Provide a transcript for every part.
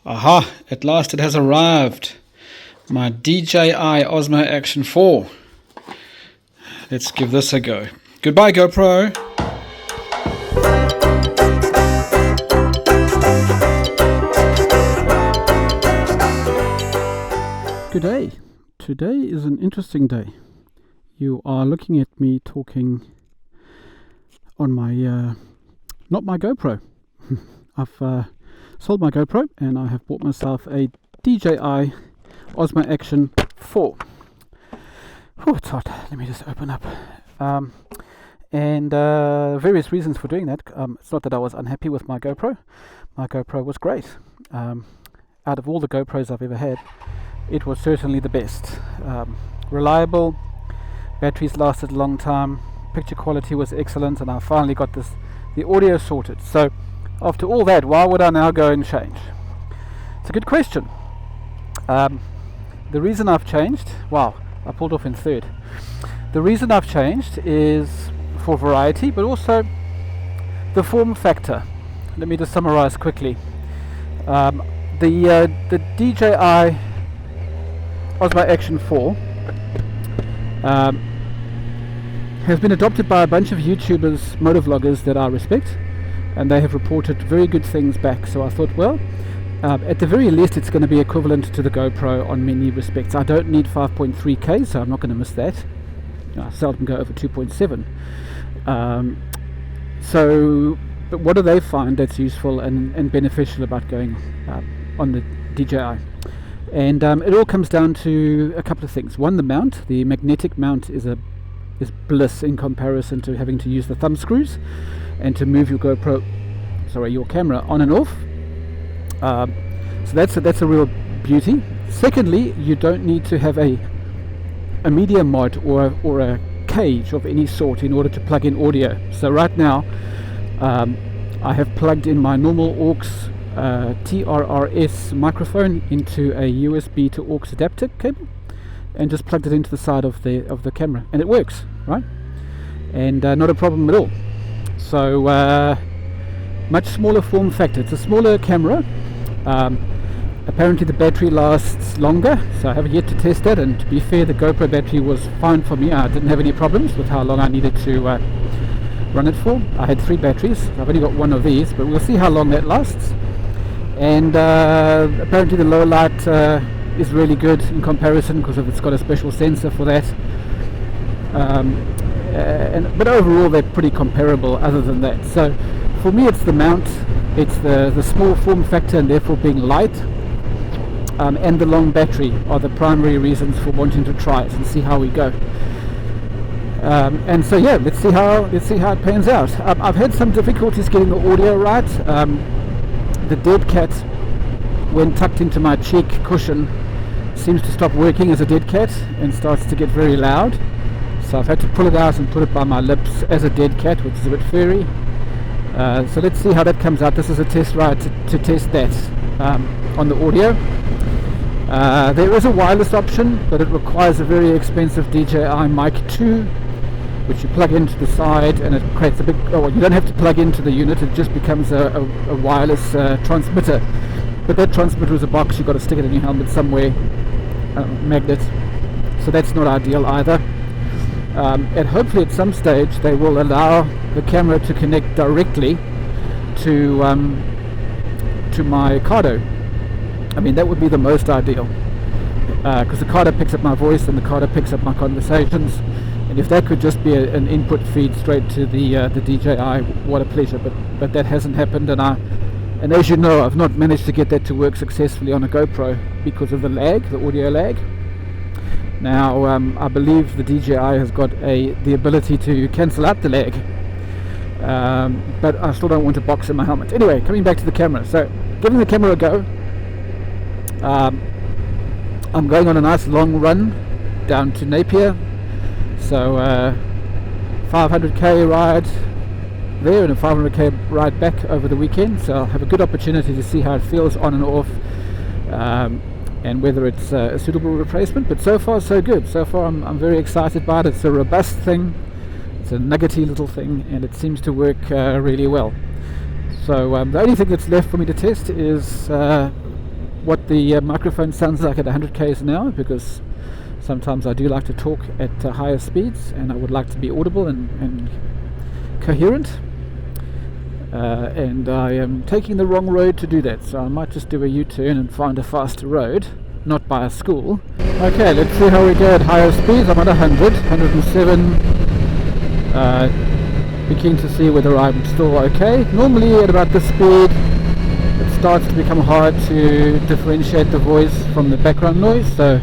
Aha, at last it has arrived. My DJI Osmo Action 4. Let's give this a go. Goodbye, GoPro. Good day. Today is an interesting day. You are looking at me talking on my, not my GoPro. I've sold my GoPro and I have bought myself a DJI Osmo Action 4. Oh, it's hot. Let me just open up. And various reasons for doing that. It's not that I was unhappy with my GoPro. My GoPro was great. Out of all the GoPros I've ever had, it was certainly the best. Reliable, batteries lasted a long time, picture quality was excellent, and I finally got the audio sorted. So after all that, why would I now go and change? It's a good question. The reason I've changed, wow, I pulled off in third. The reason I've changed is for variety, but also the form factor. Let me just summarize quickly. The DJI Osmo Action 4 has been adopted by a bunch of YouTubers, motovloggers that I respect, and they have reported very good things back. So I thought, well, at the very least it's going to be equivalent to the GoPro on many respects. I don't need 5.3K, so I'm not going to miss that. I seldom go over 2.7. But what do they find that's useful and beneficial about going on the DJI? And it all comes down to a couple of things. One, the mount. The magnetic mount is bliss in comparison to having to use the thumb screws and to move your your camera on and off. So that's a real beauty. Secondly, you don't need to have a media mod or a cage of any sort in order to plug in audio. So right now I have plugged in my normal aux TRRS microphone into a USB to aux adapter cable and just plugged it into the side of the camera, and it works, right? And not a problem at all. So much smaller form factor. It's a smaller camera. Apparently the battery lasts longer, so I haven't yet to test that, and to be fair, the GoPro battery was fine for me. I didn't have any problems with how long I needed to run it for. I had 3 batteries. I've only got one of these, but we'll see how long that lasts. And apparently the low light is really good in comparison because it's got a special sensor for that. But overall they're pretty comparable other than that. So for me it's the mount, it's the small form factor and therefore being light, and the long battery are the primary reasons for wanting to try it and see how we go. And so yeah, let's see how it pans out. I've had some difficulties getting the audio right. The dead cat, when tucked into my cheek cushion, seems to stop working as a dead cat and starts to get very loud. So I've had to pull it out and put it by my lips as a dead cat, which is a bit furry. So let's see how that comes out. This is a test ride to test that on the audio. There is a wireless option, but it requires a very expensive DJI Mic 2, which you plug into the side, and it creates a big... Oh, you don't have to plug into the unit, it just becomes a wireless transmitter. But that transmitter is a box, you've got to stick it in your helmet somewhere, magnet. So that's not ideal either. And hopefully at some stage they will allow the camera to connect directly to my Cardo. I mean, that would be the most ideal, because the Cardo picks up my voice and the Cardo picks up my conversations, and if that could just be an input feed straight to the DJI, what a pleasure. But that hasn't happened, and as you know, I've not managed to get that to work successfully on a GoPro because of the lag, the audio lag. Now I believe the DJI has got the ability to cancel out the lag, but I still don't want to box in my helmet. Anyway, coming back to the camera, so giving the camera a go. I'm going on a nice long run down to Napier, so 500k ride there and a 500k ride back over the weekend, so I'll have a good opportunity to see how it feels on and off, and whether it's a suitable replacement. But so far so good. So far I'm very excited about it. It's a robust thing, it's a nuggety little thing, and it seems to work really well. So the only thing that's left for me to test is what the microphone sounds like at 100 k's an hour, because sometimes I do like to talk at higher speeds and I would like to be audible and coherent, and I am taking the wrong road to do that, so I might just do a U-turn and find a faster road, not by a school. Okay, let's see how we go at higher speeds. I'm at 100, 107. Be keen to see whether I'm still okay. Normally at about this speed it starts to become hard to differentiate the voice from the background noise, so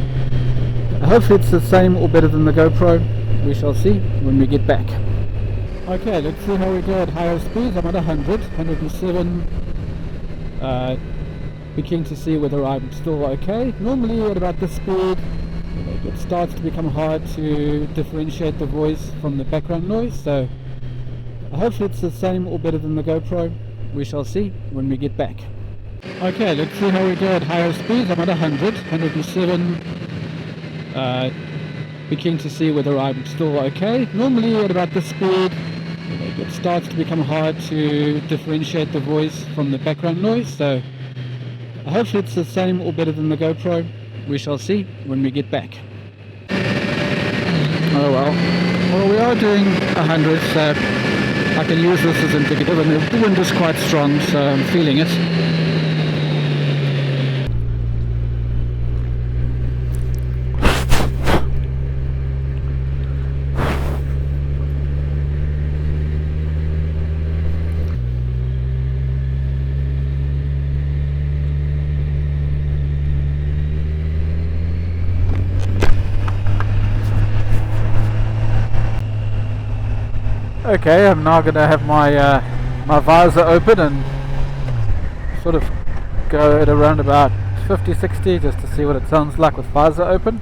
hopefully it's the same or better than the GoPro. We shall see when we get back. Okay, let's see how we go at higher speeds. I'm at 100, 107. Be keen to see whether I'm still okay. Normally at about this speed it starts to become hard to differentiate the voice from the background noise, so hopefully it's the same or better than the GoPro. We shall see when we get back. Okay, let's see how we go at higher speeds. I'm at 100, 107. Be keen to see whether I'm still okay. Normally at about this speed it starts to become hard to differentiate the voice from the background noise, so hopefully it's the same or better than the GoPro. We shall see when we get back. Oh well. Well, we are doing 100, so I can use this as indicative, and the wind is quite strong, so I'm feeling it. Okay, I'm now going to have my my visor open and sort of go at around about 50-60 just to see what it sounds like with visor open.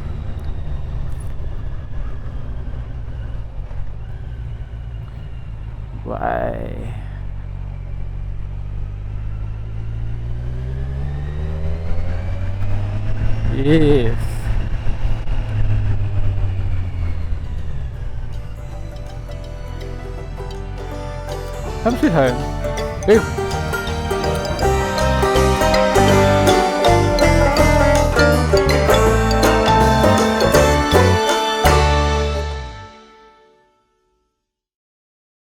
Way. Yes. Home sweet home. Boom.